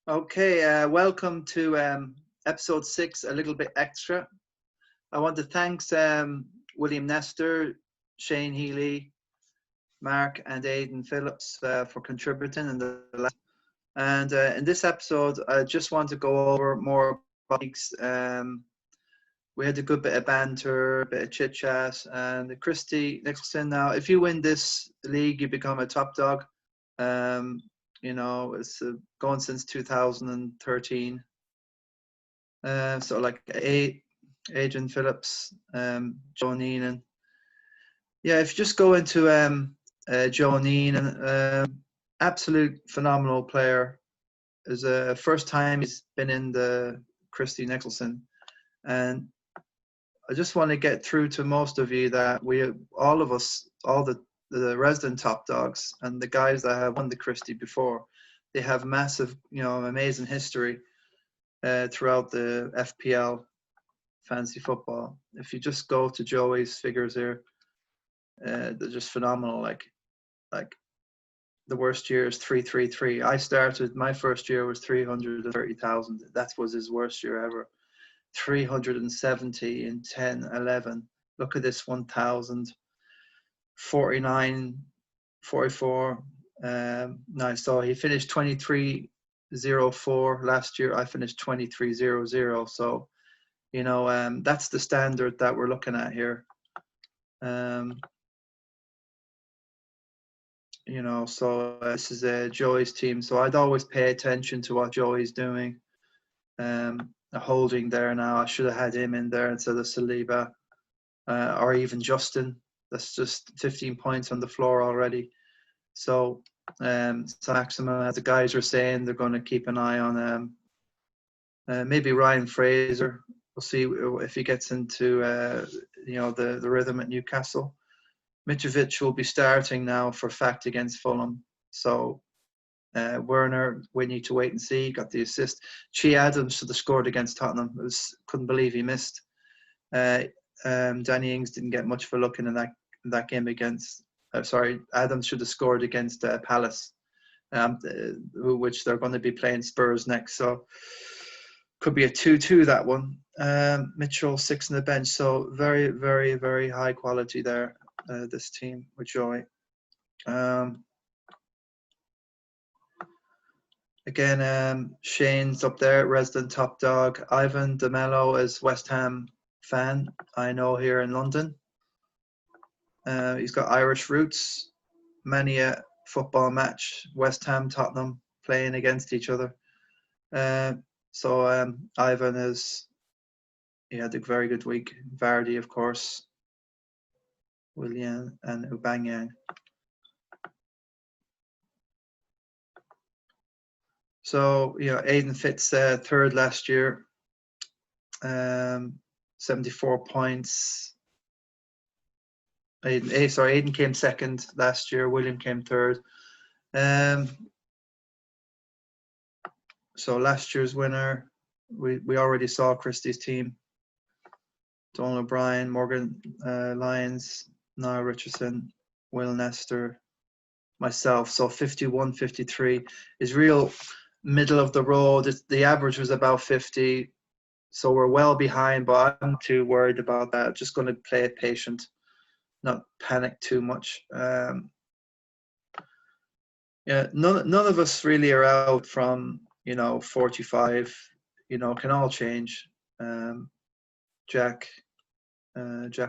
Okay, welcome to episode 6, a little bit extra. I want to thank William Nestor, Shane Healy, Mark, and Adrian Phillips for contributing in the last. And in this episode, I just want to go over more about leagues. We had a good bit of banter, a bit of chit chat, and Christy Nicholson. Now, if you win this league, you become a top dog. Um, it's going since 2013. So like Adrian Phillips, Joe Neenan. Yeah, if you just go into Joe Neenan, absolute phenomenal player. Is a first time he's been in the Christy Nicholson, and I just want to get through to most of you that all of us, all the resident top dogs and the guys that have won the Christy before, they have massive, amazing history throughout the FPL fantasy football. If you just go to Joey's figures here, they're just phenomenal. Like the worst year is 333. I started, my first year was 330,000. That was his worst year ever. 370 in 10, 11. Look at this 1,000, 49, 44. Nice. So he finished 2304 last year. I finished 2300. So, that's the standard that we're looking at here. So this is Joey's team. So I'd always pay attention to what Joey's doing. Holding there now. I should have had him in there instead of Saliba or even Justin. That's just 15 points on the floor already. So maximum, as the guys are saying, they're going to keep an eye on maybe Ryan Fraser. We'll see if he gets into the rhythm at Newcastle. Mitrovic will be starting now for fact against Fulham. So Werner, we need to wait and see. Got the assist. Che Adams should have scored against Tottenham. Couldn't believe he missed. Danny Ings didn't get much for looking in that game against. Adams should have scored against Palace, which they're going to be playing Spurs next. So could be a 2-2 that one. Mitchell 6 on the bench. So very, very, very high quality there. This team with Joey. Again, Shane's up there, resident top dog. Ivan de Mello is West Ham fan, I know, here in London. He's got Irish roots. Many a football match, West Ham, Tottenham playing against each other. So Ivan he had a very good week. Vardy, of course. Willian and Aubameyang. So, Aiden Fitz third last year, 74 points. Aiden came second last year. William came third. So last year's winner, we already saw Christie's team. Donald O'Brien, Morgan Lyons, Niall Richardson, Will Nestor, myself. So 51, 53 is real middle of the road. The average was about 50. So we're well behind, but I'm not too worried about that. Just going to play it patient, not panic too much. None of us really are out from 45. Can all change. Jack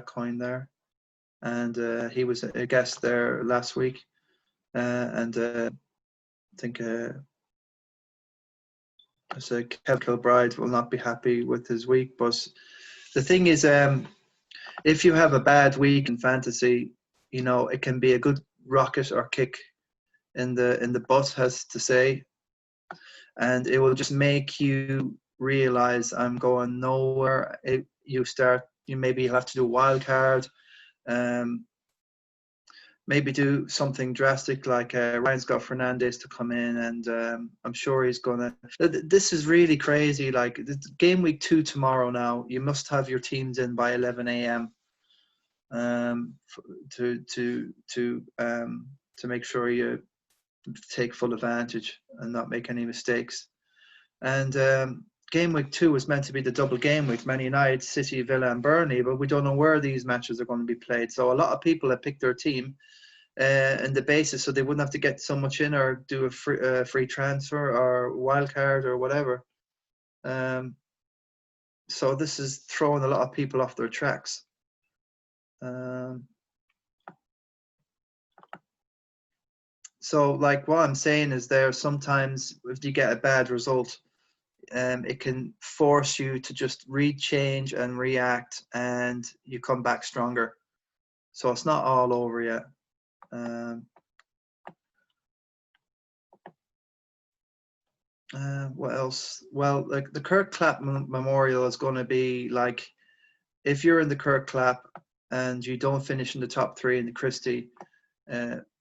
Coyne there, and he was a guest there last week, and I think so Kev Kilbride will not be happy with his week. But the thing is, if you have a bad week in fantasy, it can be a good rocket or kick in the butt, as to say, and it will just make you realize I'm going nowhere. You maybe have to do a wild card, maybe do something drastic like Ryan's got Fernandes to come in, and I'm sure he's gonna. This is really crazy. Like game week 2 tomorrow. Now you must have your teams in by 11 a.m. To make sure you take full advantage and not make any mistakes. And game week 2 was meant to be the double game week, Man United, City, Villa, and Burnley, but we don't know where these matches are going to be played. So a lot of people have picked their team and the basis, so they wouldn't have to get so much in or do a free transfer or wild card or whatever. So this is throwing a lot of people off their tracks. So like what I'm saying is there sometimes if you get a bad result, it can force you to just change and react, and you come back stronger. So it's not all over yet. What else? Well, like the Kirk Clapp Memorial is going to be like, if you're in the Kirk Clapp and you don't finish in the top 3 in the Christie,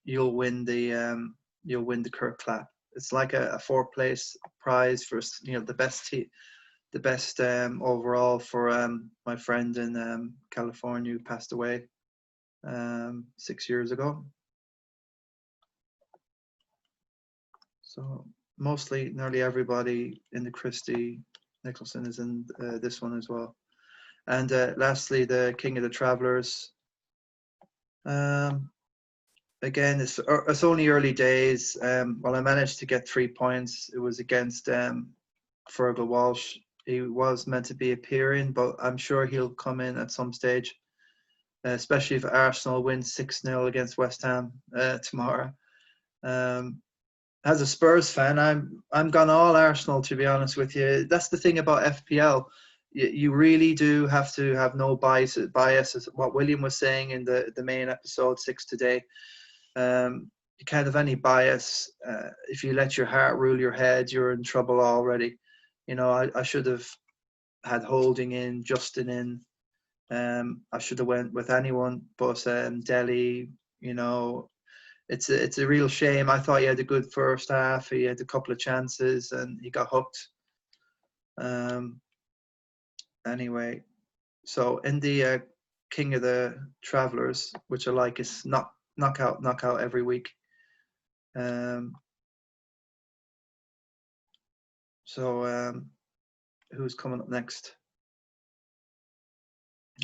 you'll win the Kirk Clapp. It's like a 4th place prize for the best overall for my friend in California who passed away 6 years ago. So nearly everybody in the Christie Nicholson is in this one as well. And lastly, the King of the Travellers. Again, it's only early days. Well, I managed to get 3 points. It was against Fergal Walsh. He was meant to be appearing, but I'm sure he'll come in at some stage, especially if Arsenal win 6-0 against West Ham tomorrow. As a Spurs fan, I'm gone all Arsenal, to be honest with you. That's the thing about FPL. You really do have to have no bias. As what William was saying in the main episode 6 today. You can't have any bias. If you let your heart rule your head, you're in trouble already. I should have had Holding in, Justin in. I should have went with anyone but Delhi. It's a real shame. I thought he had a good first half. He had a couple of chances and he got hooked. Anyway, so in the King of the Travellers, which I like, is knockout every week. So who's coming up next?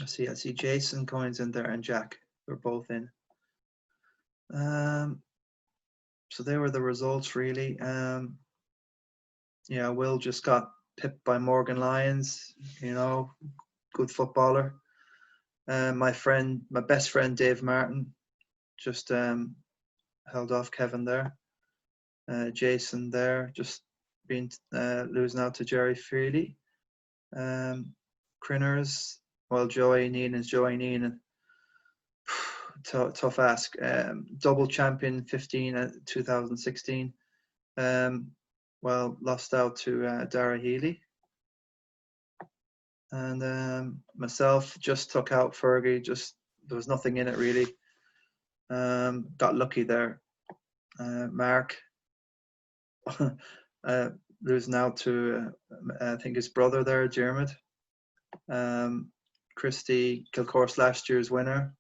I see Jason Coyne's in there and Jack. They're both in. So they were the results really. Will just got pipped by Morgan Lyons, good footballer. My best friend Dave Martin just held off Kevin there. Jason there just been losing out to Jerry Freely. Crinners, well, Joey Neenan. Tough ask. Double champion 2016. Lost out to Dara Healy. And myself just took out Fergie. There was nothing in it really. Got lucky there. Mark losing out to I think his brother there, Dermot. Christie Kilcourse, last year's winner,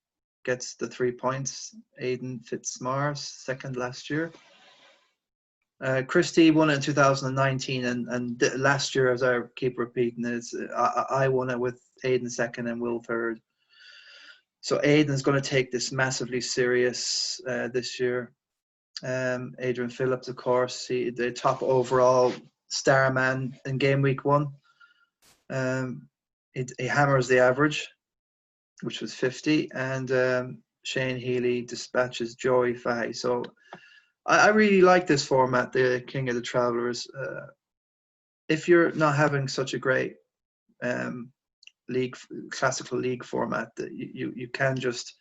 gets the 3 points. Aidan Fitzmars, second last year. Christie won it in 2019, and last year, as I keep repeating, I won it with Aidan second and Will third. So Aidan's going to take this massively serious this year. Adrian Phillips, of course, the top overall star man in game week 1. He hammers the average, which was 50, and Shane Healy dispatches Joey Fahey. So I really like this format, the King of the Travellers. If you're not having such a great classical league format, that you can just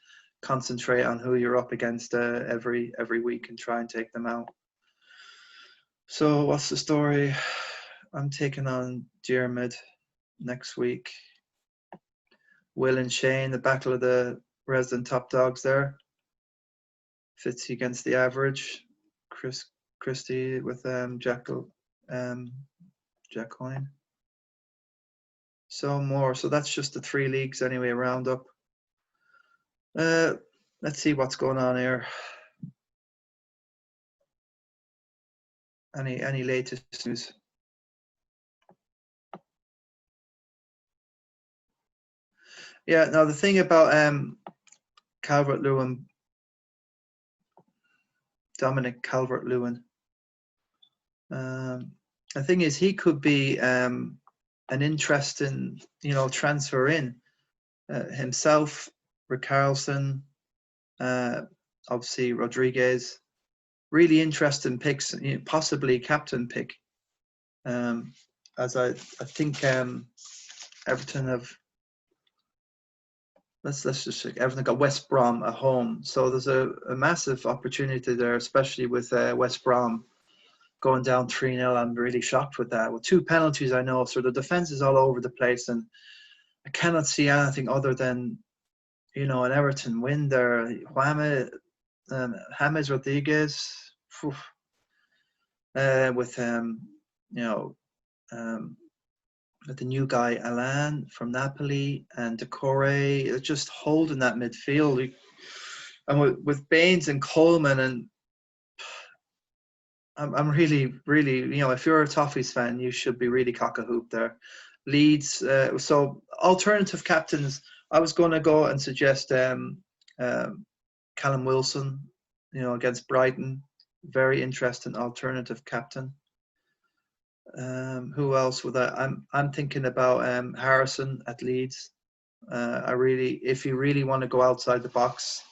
concentrate on who you're up against every week and try and take them out. So what's the story? I'm taking on Diarmid next week. Will and Shane, the battle of the resident top dogs there. Fitzy against the average. Christie with Jack Coyne. So that's just the 3 leagues anyway, round up. Let's see what's going on here. Any latest news? Yeah. Now the thing about Calvert-Lewin, Dominic Calvert-Lewin. The thing is, he could be an interesting, transfer in himself, Richarlison, obviously Rodriguez. Really interesting picks, possibly captain pick. As I think Everton have. Let's just check. Everton got West Brom at home, so there's a massive opportunity there, especially with West Brom going down 3-0. I'm really shocked with that. With 2 penalties, I know, so the defense is all over the place, and I cannot see anything other than, an Everton win there. James Rodriguez, with with the new guy Alan from Napoli and Decore, just holding that midfield. And with Baines and Coleman, and I'm really, really, if you're a Toffees fan, you should be really cock-a-hoop there. Leeds, so alternative captains, I was going to go and suggest Callum Wilson, against Brighton. Very interesting alternative captain. Who else would I'm thinking about Harrison at Leeds. If you really want to go outside the box,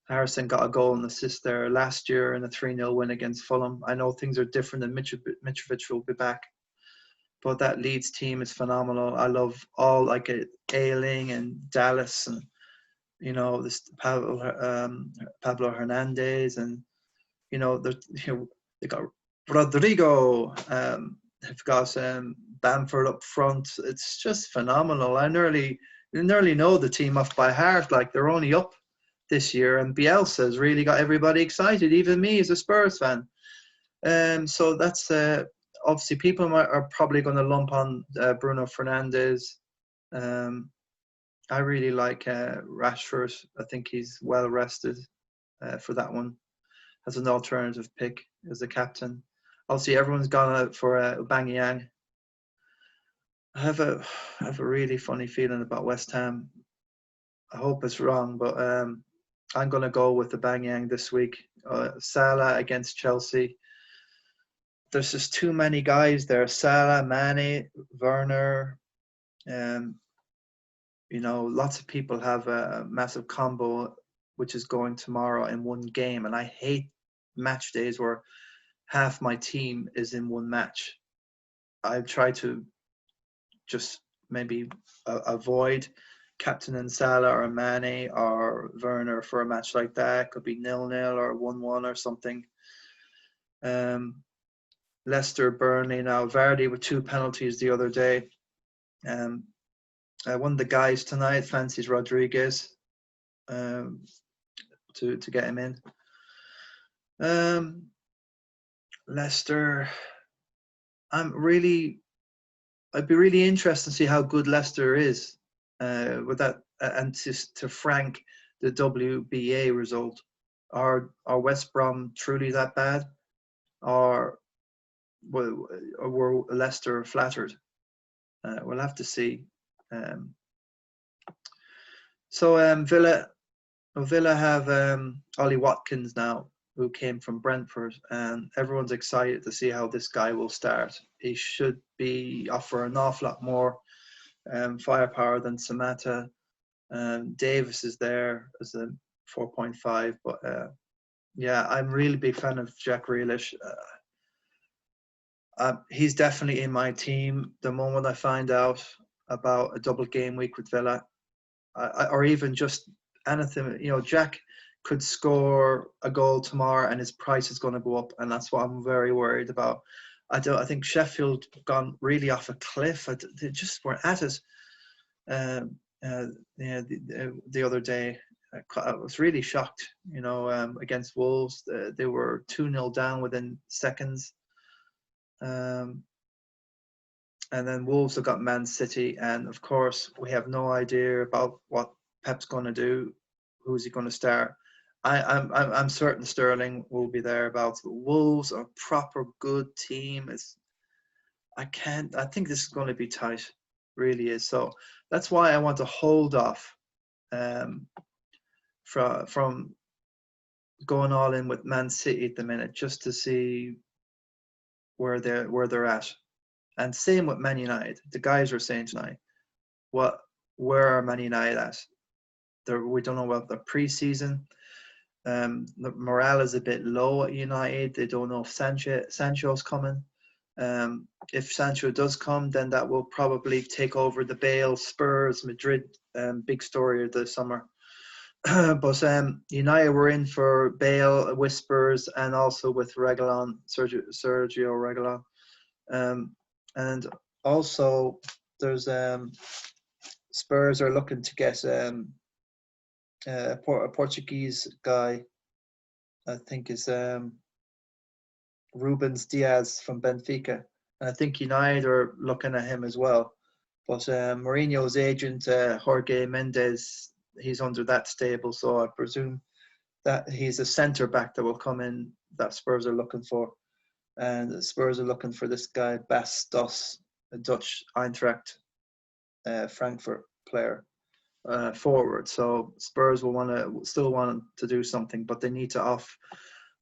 Harrison got a goal and assist there last year in a 3-0 win against Fulham. I know things are different and Mitrovic will be back, but that Leeds team is phenomenal. I love all like Ayling and Dallas and this Pablo Hernandez, and they got Rodrigo. They've got Bamford up front. It's just phenomenal. I nearly know the team off by heart. Like, they're only up this year, and Bielsa's really got everybody excited, even me as a Spurs fan. So that's obviously people are probably going to lump on Bruno Fernandes. I really like Rashford. I think he's well rested for that one as an alternative pick as a captain. Obviously, everyone's gone out for Aubameyang. I have a really funny feeling about West Ham. I hope it's wrong, but I'm going to go with Aubameyang this week. Salah against Chelsea. There's just too many guys there. Salah, Mane, Werner. Lots of people have a massive combo, which is going tomorrow in one game. And I hate match days where half my team is in one match. I try to just maybe avoid captain and Salah or Mane or Werner for a match like that. Could be 0-0 or 1-1 or something. Leicester, Burnley now. Vardy with 2 penalties the other day. One of the guys tonight fancies Rodriguez to get him in. Leicester, I'd be really interested to see how good Leicester is with that, and to frank the WBA result. Are West Brom truly that bad, or were Leicester flattered? We'll have to see. Villa have Ollie Watkins now, who came from Brentford, and everyone's excited to see how this guy will start. He should be offer an awful lot more firepower than Samatta. Davis is there as a 4.5, but yeah, I'm really big fan of Jack Grealish. He's definitely in my team. The moment I find out about a double game week with Villa, or even just anything, Jack could score a goal tomorrow and his price is going to go up, and that's what I'm very worried about. I think Sheffield gone really off a cliff. They just weren't at it. The other day, I was really shocked. Against Wolves, they were 2-0 down within seconds. And then Wolves have got Man City, and of course we have no idea about what Pep's going to do. Who's he going to start? I'm certain Sterling will be thereabouts. But Wolves are a proper good team. I think this is going to be tight. really is. So that's why I want to hold off from going all in with Man City at the minute, just to see where they're at. And same with Man United. The guys were saying tonight, where are Man United at? We don't know about the preseason. The morale is a bit low at United. They don't know if Sancho's coming. If Sancho does come, then that will probably take over the Bale, Spurs, Madrid big story of the summer. But United were in for Bale, whispers, and also with Reguilon, Sergio Reguilon. And also there's Spurs are looking to get a Portuguese guy, I think is Rubens Diaz from Benfica. And I think United are looking at him as well. But Mourinho's agent, Jorge Mendes, he's under that stable. So I presume that he's a centre back that will come in that Spurs are looking for. And the Spurs are looking for this guy, Bas Dos, a Dutch Eintracht Frankfurt player, forward. So Spurs will still want to do something, but they need to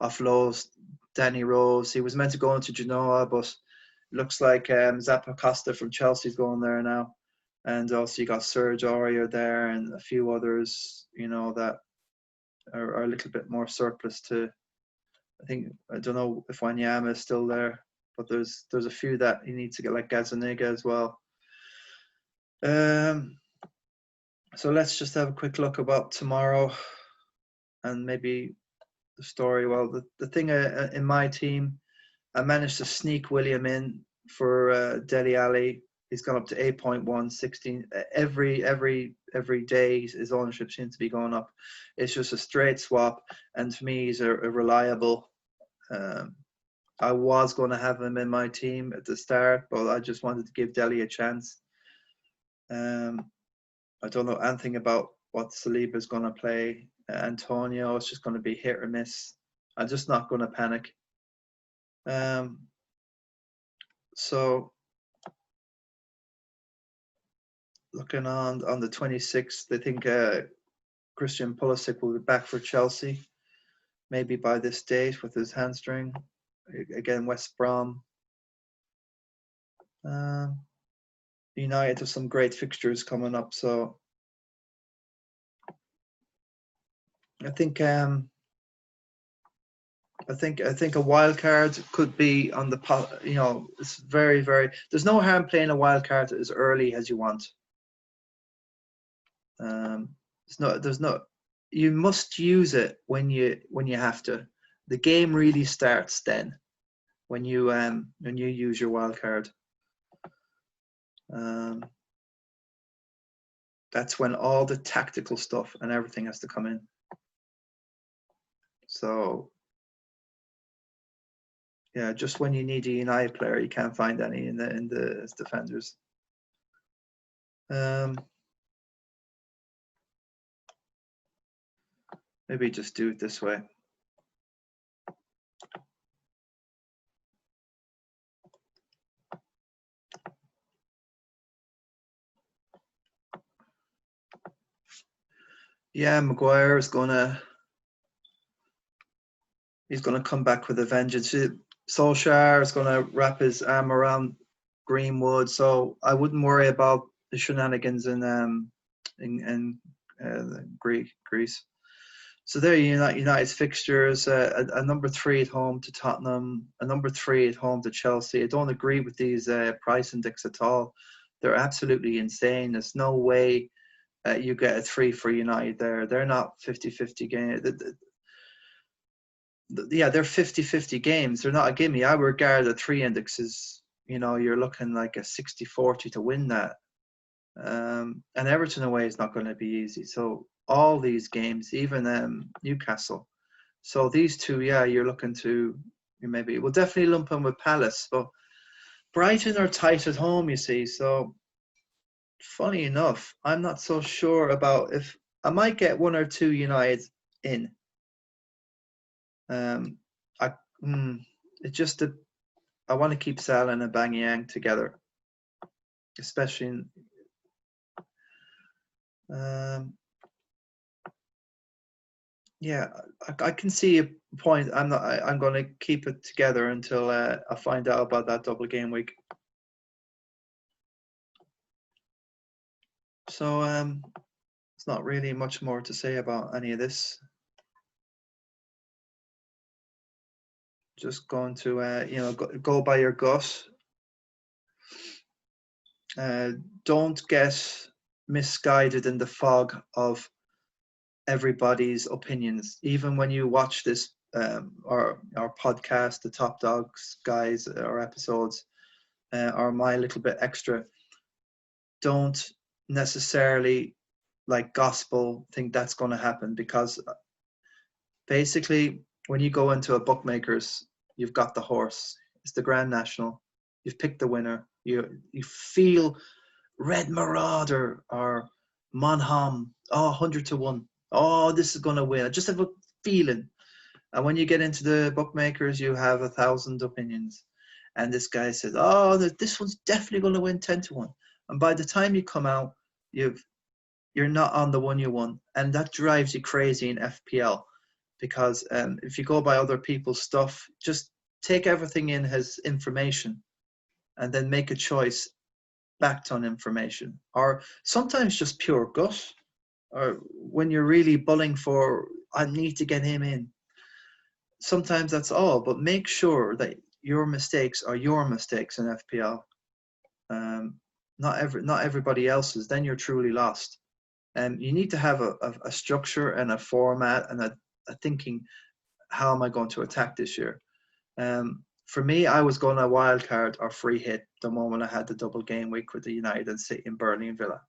offload Danny Rose. He was meant to go into Genoa, but it looks like Zappacosta from Chelsea's going there now. And also you got Serge Aurier there and a few others, that are a little bit more surplus to. I don't know if Wanyama is still there, but there's a few that he needs to get, like Gazaniga as well. So let's just have a quick look about tomorrow and maybe the story. Well, the thing in my team, I managed to sneak William in for Dele Alli. He's gone up to 8.1, 16. Every day his ownership seems to be going up. It's just a straight swap, and to me he's a reliable. I was going to have him in my team at the start, but I just wanted to give Dele a chance. I don't know anything about what Saliba is going to play. Antonio, it's just going to be hit or miss. I'm just not going to panic. So looking on the 26th, I think Christian Pulisic will be back for Chelsea, maybe by this date with his hamstring. Again, West Brom. United have some great fixtures coming up, so I think a wild card could be on the it's very, very. There's no harm playing a wild card as early as you want. There's no. You must use it when you have to. The game really starts then, when you use your wild card. That's when all the tactical stuff and everything has to come in. So, yeah, just when you need a United player, you can't find any in the defenders. Maybe just do it this way. Yeah, Maguire is he's gonna come back with a vengeance. Solskjaer is gonna wrap his arm around Greenwood, so I wouldn't worry about the shenanigans in Greece. So there, United's fixtures: a number 3 at home to Tottenham, a number 3 at home to Chelsea. I don't agree with these price index at all. They're absolutely insane. There's no way you get a 3 for United there. They're not 50-50 games. They're 50-50 games. They're not a gimme. I regard the 3 indexes, you're looking like a 60-40 to win that. And Everton away is not going to be easy. So all these games, even Newcastle. So these two, you're looking to, we'll definitely lump them with Palace. But Brighton are tight at home, you see. So funny enough, I'm not so sure about if I might get 1 or 2 United in. I want to keep Salah and Aubameyang together. especially in, yeah, I can see a point. I'm going to keep it together until I find out about that double game week. So it's not really much more to say about any of this. Just going to go by your gut. Don't get misguided in the fog of everybody's opinions. Even when you watch this our podcast, the Top Dogs guys, or episodes, or My Little Bit Extra, don't necessarily like gospel think that's going to happen, because basically when you go into a bookmaker's, you've got the horse, it's the Grand National, you've picked the winner, you feel Red Marauder or Monham, 100 to 1, this is going to win, I just have a feeling. And when you get into the bookmakers, you have 1,000 opinions, and this guy says, this one's definitely going to win 10 to 1, and by the time you come out, you're not on the one you won, and that drives you crazy in FPL, because if you go by other people's stuff, just take everything in as information and then make a choice backed on information, or sometimes just pure gut, or when you're really bulling for, I need to get him in, sometimes that's all, but make sure that your mistakes are your mistakes in FPL, not everybody else's, then you're truly lost. You need to have a structure and a format and a thinking, how am I going to attack this year? For me, I was going to wild card or free hit the moment I had the double game week with the United City in Burnley and Villa.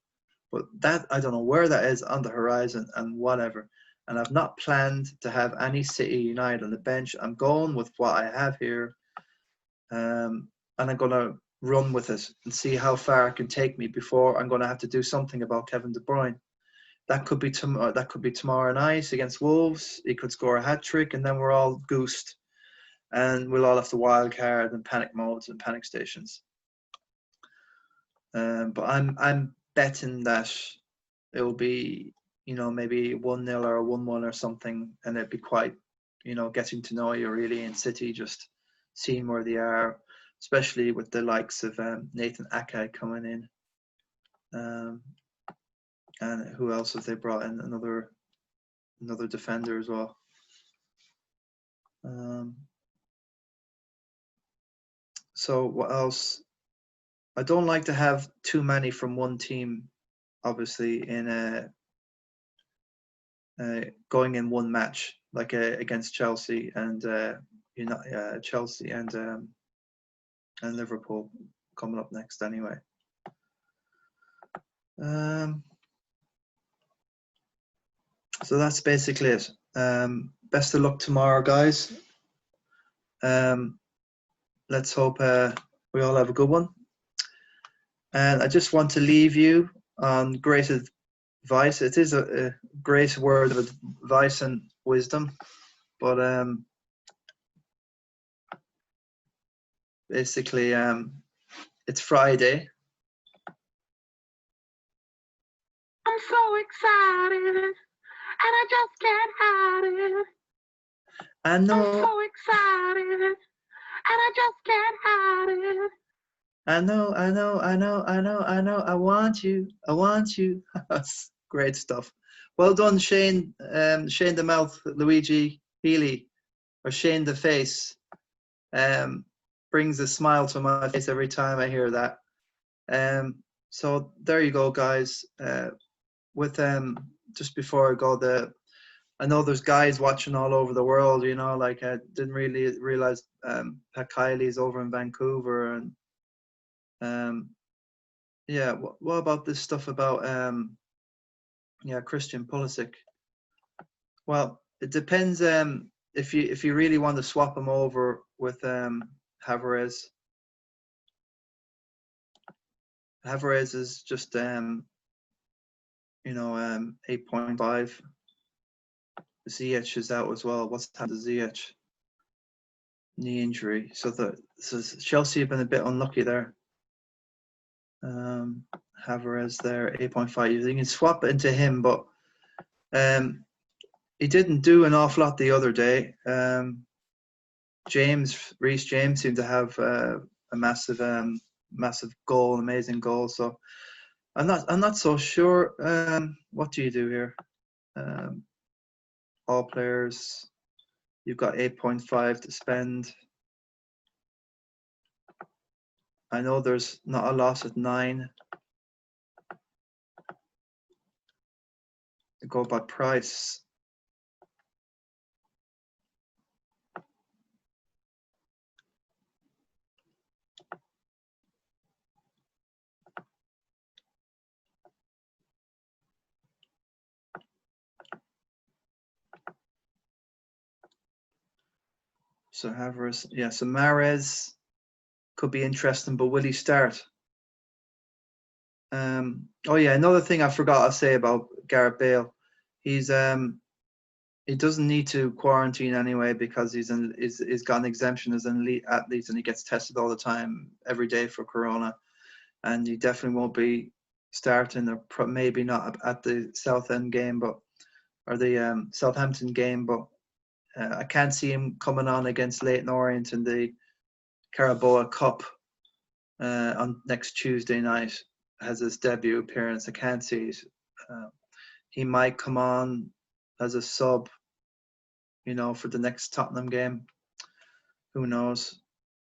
But that, I don't know where that is on the horizon and whatever. And I've not planned to have any City United on the bench. I'm going with what I have here. And I'm going to run with it and see how far it can take me before I'm going to have to do something about Kevin De Bruyne. That could be tomorrow night against Wolves. He could score a hat trick, and then we're all goosed, and we'll all have to wild card and panic modes and panic stations. But I'm betting that it will be maybe 1-0 or 1-1 or something, and it'd be quite getting to know you really in City, just seeing where they are, especially with the likes of Nathan Ake coming in. And who else have they brought in? Another defender as well. So what else? I don't like to have too many from one team, obviously, in going in one match, like against Chelsea and Chelsea and Liverpool coming up next anyway. So that's basically it. Best of luck tomorrow, guys. Let's hope we all have a good one. And I just want to leave you on great advice. It is a great word of advice and wisdom, but basically it's Friday. I'm so excited, and I just can't hide it. I know. I'm so excited, and I just can't hide it. I know. I want you. That's great stuff. Well done, Shane. Shane the Mouth, Luigi Healy, or Shane the Face. Brings a smile to my face every time I hear that. So there you go, guys. With just before I go, I know there's guys watching all over the world. Like I didn't really realize Pat Kiley's over in Vancouver, and yeah. What about this stuff about Christian Pulisic? Well, it depends. If you really want to swap him over with Havertz. Havertz is just 8.5. Ziyech is out as well. What's happened to Ziyech? Knee injury. So Chelsea have been a bit unlucky there. Havertz there, 8.5. You can swap into him, but he didn't do an awful lot the other day. Reece James seemed to have a massive goal, amazing goal. So I'm not so sure. What do you do here? All players, you've got 8.5 to spend. I know there's not a lot at 9. Go by price. So Havertz, yeah. So Mahrez could be interesting, but will he start? Oh yeah, another thing I forgot to say about Gareth Bale, he doesn't need to quarantine anyway because he's got an exemption as an elite athlete and he gets tested all the time, every day for corona, and he definitely won't be starting, or maybe not at the Southend game, or the Southampton game, but I can't see him coming on against Leyton Orient in the Carabao Cup on next Tuesday night as his debut appearance. I can't see it. He might come on as a sub, for the next Tottenham game. Who knows?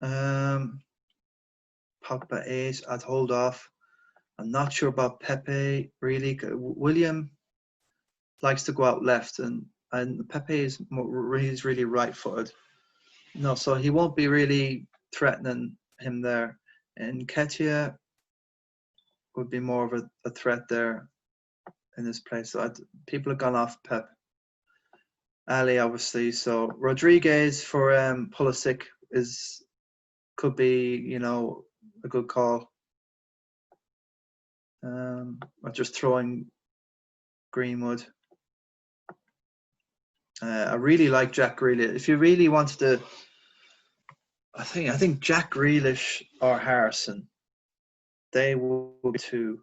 Pogba 8. I'd hold off. I'm not sure about Pepe really. William likes to go out left, and Pepe is really right-footed. No, so he won't be really threatening him there. And Ketia would be more of a threat there in this place. So people have gone off Pep. Ali, obviously. So Rodriguez for Pulisic could be, a good call. Or just throwing Greenwood. I really like Jack Grealish. If you really wanted to, I think Jack Grealish or Harrison, they will be two.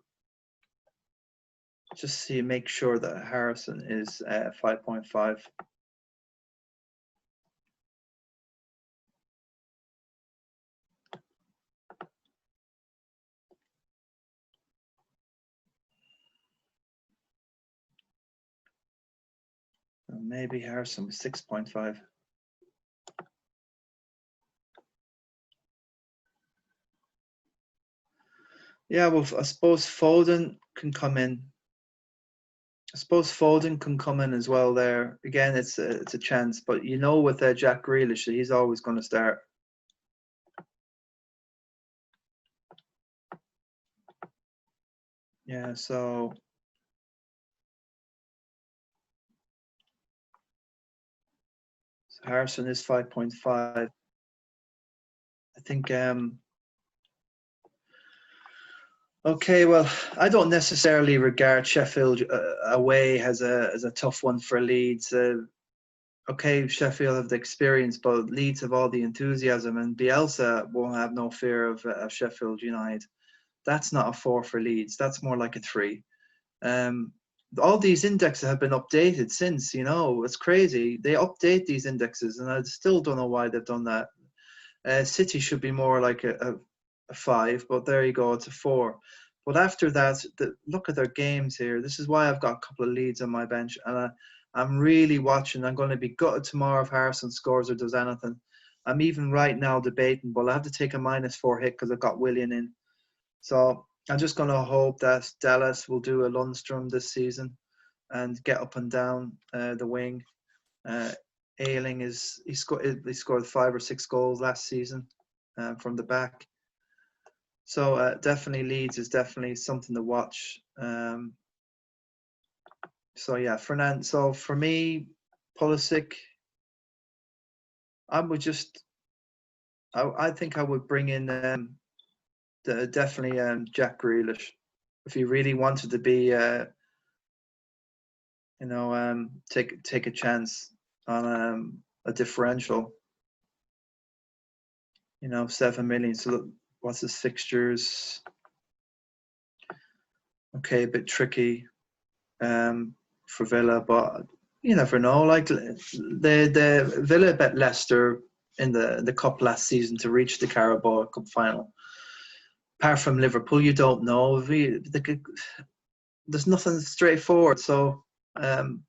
Just make sure that Harrison is 5.5. Maybe Harrison was 6.5. Yeah, well, I suppose Foden can come in. As well there. Again, it's a chance, but with Jack Grealish, he's always going to start. Yeah, so Harrison is 5.5. I think. Okay, well, I don't necessarily regard Sheffield away as a tough one for Leeds. Okay, Sheffield have the experience, but Leeds have all the enthusiasm, and Bielsa won't have no fear of Sheffield United. That's not a 4 for Leeds. That's more like a 3. All these indexes have been updated since, it's crazy. They update these indexes, and I still don't know why they've done that. City should be more like a 5, but there you go, it's a 4. But after that, look at their games here. This is why I've got a couple of Leeds on my bench, and I'm really watching. I'm going to be gutted tomorrow if Harrison scores or does anything. I'm even right now debating, but I have to take a -4 hit because I've got Willian in. So I'm just going to hope that Dallas will do a Lundstrom this season and get up and down the wing. Ayling he scored 5 or 6 goals last season from the back. So definitely Leeds is definitely something to watch. So yeah, Fernand. So for me, Pulisic, I think I would bring in definitely Jack Grealish if he really wanted to be, take a chance on a differential. 7 million. So look, what's his fixtures? Okay, a bit tricky for Villa, but you never know. Like the Villa bet Leicester in the cup last season to reach the Carabao Cup final. Apart from Liverpool, you don't know. There's nothing straightforward. So I'm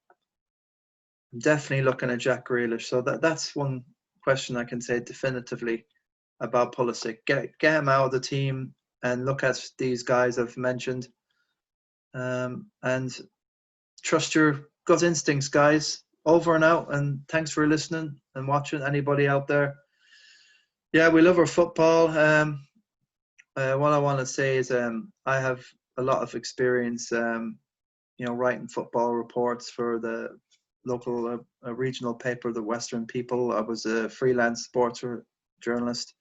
definitely looking at Jack Grealish. So that's one question I can say definitively about Pulisic. Get him out of the team and look at these guys I've mentioned. And trust your gut instincts, guys. Over and out. And thanks for listening and watching. Anybody out there? Yeah, we love our football. What I want to say is I have a lot of experience, writing football reports for the local regional paper, the Western People. I was a freelance sports journalist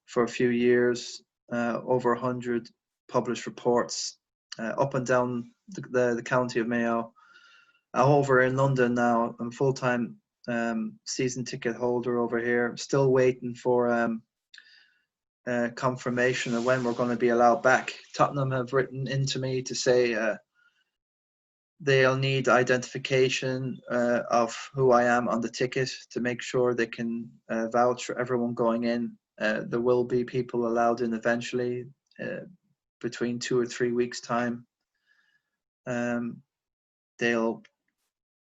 for a few years, over 100 published reports up and down the county of Mayo. I'm over in London now. I'm full-time season ticket holder over here. Still waiting for confirmation of when we're going to be allowed back. Tottenham have written into me to say they'll need identification of who I am on the ticket to make sure they can vouch for everyone going in. There will be people allowed in eventually between 2 or 3 weeks' time. They'll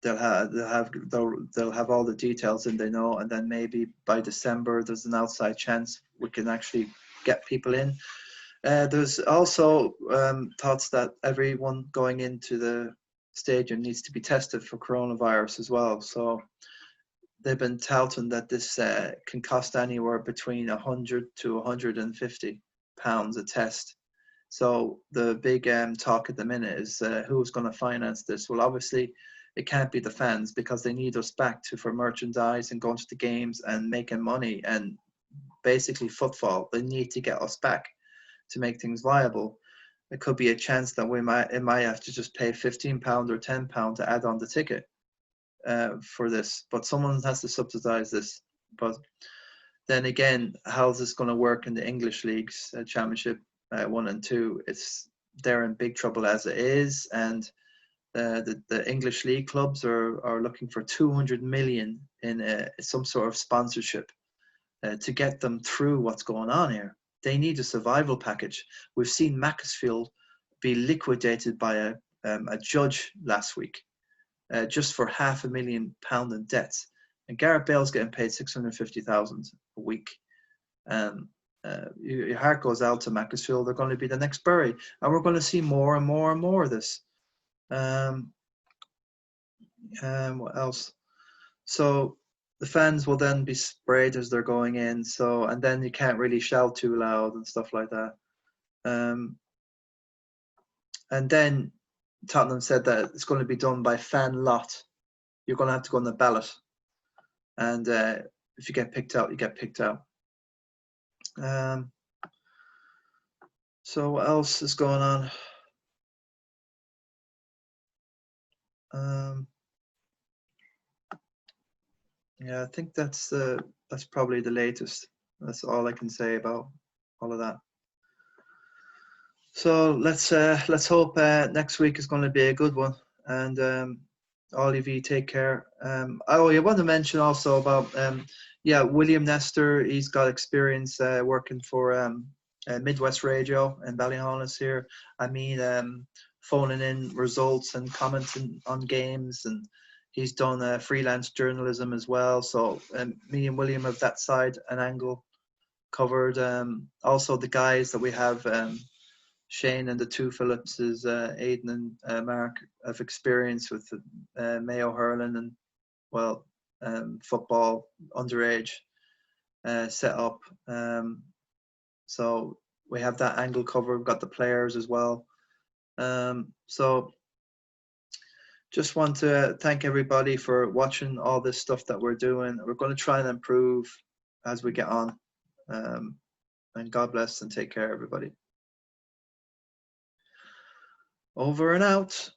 have all the details and they know, and then maybe by December there's an outside chance we can actually get people in. There's also thoughts that everyone going into the stadium needs to be tested for coronavirus as well. So they've been touting that this can cost anywhere between 100 to 150 pounds a test. So the big talk at the minute is who's going to finance this? Well, obviously it can't be the fans because they need us back for merchandise and going to the games and making money and basically football. They need to get us back to make things viable. It could be a chance that it might have to just pay £15 or £10 to add on the ticket for this, but someone has to subsidize this. But then again, how's this going to work in the English leagues, Championship 1 and 2? They're in big trouble as it is, and the English league clubs are looking for 200 million in some sort of sponsorship to get them through what's going on here. They need a survival package. We've seen Macclesfield be liquidated by a judge last week just for £500,000 in debts. And Gareth Bale's getting paid 650,000 a week. Your heart goes out to Macclesfield. They're going to be the next Bury. And we're going to see more and more and more of this. What else? So the fans will then be sprayed as they're going in. So, and then you can't really shout too loud and stuff like that. And then Tottenham said that it's going to be done by fan lot. You're going to have to go on the ballot. And if you get picked out, you get picked out. So what else is going on? Yeah, I think that's probably the latest. That's all I can say about all of that. So let's hope next week is going to be a good one. And all of you take care. I want to mention also about William Nestor. He's got experience working for Midwest Radio in Ballyholness here. I mean, phoning in results and commenting on games, and he's done freelance journalism as well. So me and William have that side, an angle covered. Also the guys that we have, Shane and the two Phillipses, Aidan and Mark, have experience with Mayo hurling and football underage set up. So we have that angle covered. We've got the players as well. So just want to thank everybody for watching all this stuff that we're doing. We're going to try and improve as we get on. And God bless and take care, everybody. Over and out.